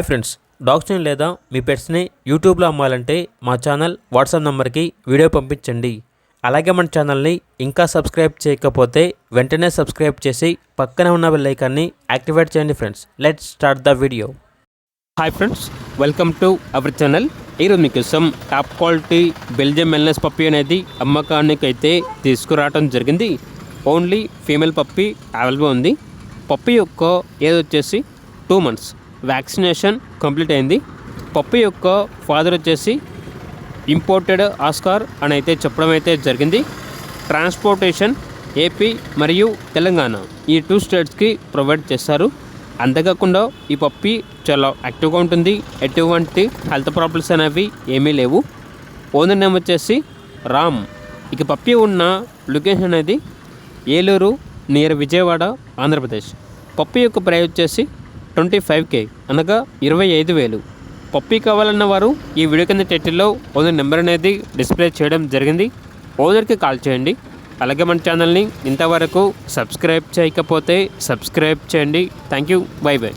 Friends, డాగ్స్ని లేదా మీ పెట్స్ని యూట్యూబ్లో అమ్మాలంటే మా ఛానల్ వాట్సాప్ నెంబర్కి వీడియో పంపించండి. అలాగే మన ఛానల్ని ఇంకా సబ్స్క్రైబ్ చేయకపోతే వెంటనే సబ్స్క్రైబ్ చేసి పక్కనే ఉన్న బెల్ ఐకాన్ని యాక్టివేట్ చేయండి. Friends, let's start the video. Hi friends, welcome to our channel. ఈరోజు మీకోసం టాప్ క్వాలిటీ బెల్జియం మెల్నెస్ పప్పీ అనేది అమ్మకానికి అయితే తీసుకురావడం జరిగింది. ఓన్లీ ఫీమేల్ పప్పీ అవైలబుల్ ఉంది. పప్పీ యొక్క ఏజ్ వచ్చేసి 2 months. వ్యాక్సినేషన్ కంప్లీట్ అయింది. పప్పీ యొక్క ఫాదర్ వచ్చేసి ఇంపోర్టెడ్ ఆస్కార్ అని అయితే చెప్పడం అయితే జరిగింది. ట్రాన్స్పోర్టేషన్ ఏపీ మరియు తెలంగాణ ఈ 2 స్టేట్స్కి ప్రొవైడ్ చేస్తారు. అంతేకాకుండా ఈ పప్పీ చాలా యాక్టివ్గా ఉంటుంది. ఎటువంటి హెల్త్ ప్రాబ్లమ్స్ అనేవి ఏమీ లేవు. ఓనర్ నేమ్ వచ్చేసి రామ్. ఇక పప్పీ ఉన్న లొకేషన్ అనేది ఏలూరు నియర్ విజయవాడ, ఆంధ్రప్రదేశ్. పప్పీ యొక్క ప్రైస్ వచ్చేసి 25K అనగా 25,000. పప్పీ కావాలన్న వారు ఈ వీడియో కింద టైటిల్లో ఓనర్ నెంబర్ అనేది డిస్ప్లే చేయడం జరిగింది. ఓనర్కి కాల్ చేయండి. అలాగే మన ఛానల్ని ఇంతవరకు సబ్స్క్రైబ్ చేయకపోతే సబ్స్క్రైబ్ చేయండి. Thank you. By by.